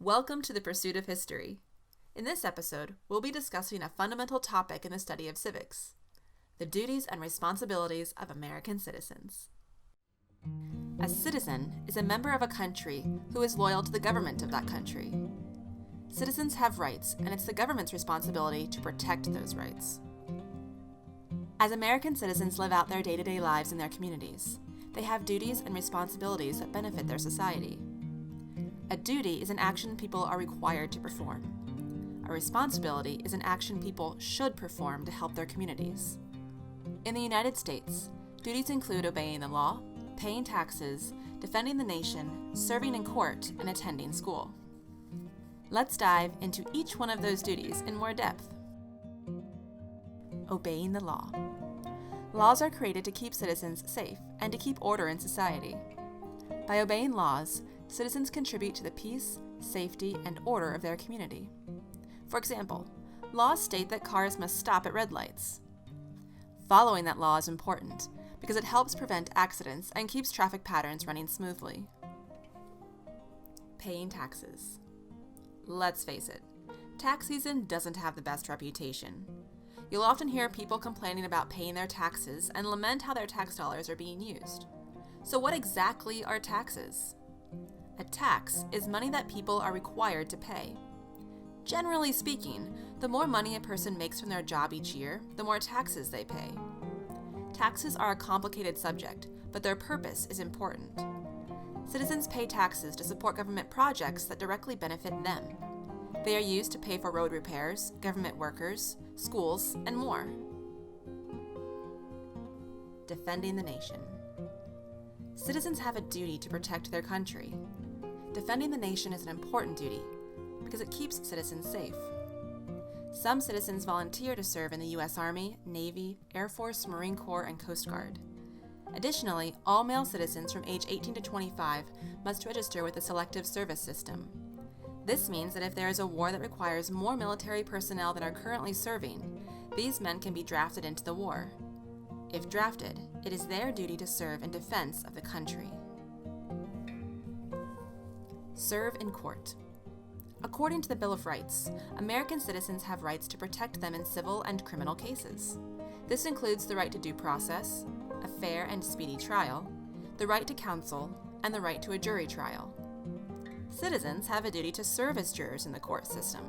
Welcome to the Pursuit of History. In this episode, we'll be discussing a fundamental topic in the study of civics: the duties and responsibilities of American citizens. A citizen is a member of a country who is loyal to the government of that country. Citizens have rights, and it's the government's responsibility to protect those rights. As American citizens live out their day-to-day lives in their communities, they have duties and responsibilities that benefit their society. A duty is an action people are required to perform. A responsibility is an action people should perform to help their communities. In the United States, duties include obeying the law, paying taxes, defending the nation, serving in court, and attending school. Let's dive into each one of those duties in more depth. Obeying the law. Laws are created to keep citizens safe and to keep order in society. By obeying laws, citizens contribute to the peace, safety, and order of their community. For example, laws state that cars must stop at red lights. Following that law is important because it helps prevent accidents and keeps traffic patterns running smoothly. Paying taxes. Let's face it, tax season doesn't have the best reputation. You'll often hear people complaining about paying their taxes and lament how their tax dollars are being used. So what exactly are taxes? A tax is money that people are required to pay. Generally speaking, the more money a person makes from their job each year, the more taxes they pay. Taxes are a complicated subject, but their purpose is important. Citizens pay taxes to support government projects that directly benefit them. They are used to pay for road repairs, government workers, schools, and more. Defending the nation. Citizens have a duty to protect their country. Defending the nation is an important duty because it keeps citizens safe. Some citizens volunteer to serve in the U.S. Army, Navy, Air Force, Marine Corps, and Coast Guard. Additionally, all male citizens from age 18 to 25 must register with the Selective Service System. This means that if there is a war that requires more military personnel than are currently serving, these men can be drafted into the war. If drafted, it is their duty to serve in defense of the country. Serve in court. According to the Bill of Rights, American citizens have rights to protect them in civil and criminal cases. This includes the right to due process, a fair and speedy trial, the right to counsel, and the right to a jury trial. Citizens have a duty to serve as jurors in the court system.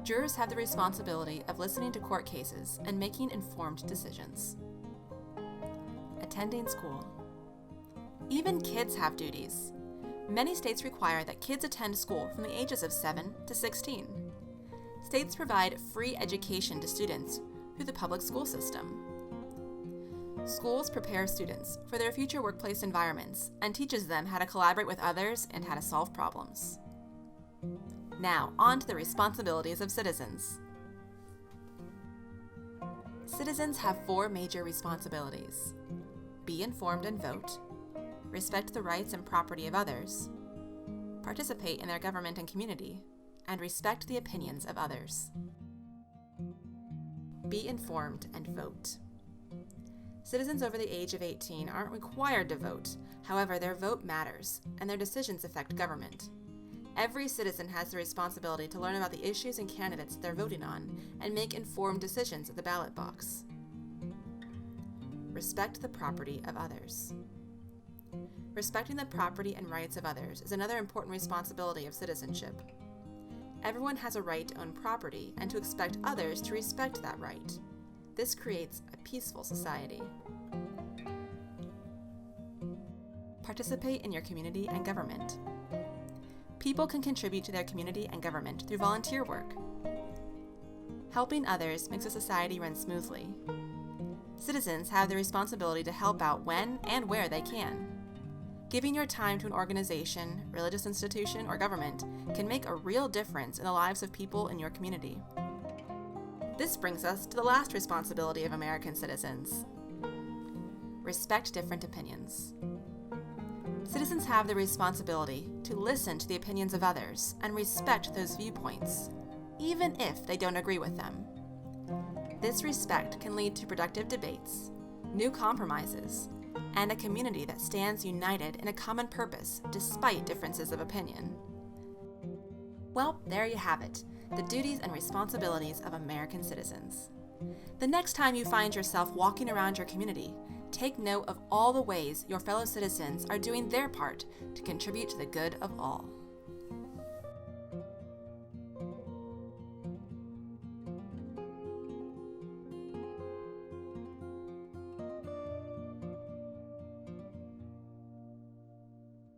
Jurors have the responsibility of listening to court cases and making informed decisions. Attending school. Even kids have duties. Many states require that kids attend school from the ages of 7 to 16. States provide free education to students through the public school system. Schools prepare students for their future workplace environments and teaches them how to collaborate with others and how to solve problems. Now, on to the responsibilities of citizens. Citizens have 4 major responsibilities: be informed and vote, respect the rights and property of others, participate in their government and community, and respect the opinions of others. Be informed and vote. Citizens over the age of 18 aren't required to vote. However, their vote matters, and their decisions affect government. Every citizen has the responsibility to learn about the issues and candidates they're voting on and make informed decisions at the ballot box. Respect the property of others. Respecting the property and rights of others is another important responsibility of citizenship. Everyone has a right to own property and to expect others to respect that right. This creates a peaceful society. Participate in your community and government. People can contribute to their community and government through volunteer work. Helping others makes a society run smoothly. Citizens have the responsibility to help out when and where they can. Giving your time to an organization, religious institution, or government can make a real difference in the lives of people in your community. This brings us to the last responsibility of American citizens: respect different opinions. Citizens have the responsibility to listen to the opinions of others and respect those viewpoints, even if they don't agree with them. This respect can lead to productive debates, new compromises, and a community that stands united in a common purpose despite differences of opinion. Well, there you have it, the duties and responsibilities of American citizens. The next time you find yourself walking around your community, take note of all the ways your fellow citizens are doing their part to contribute to the good of all.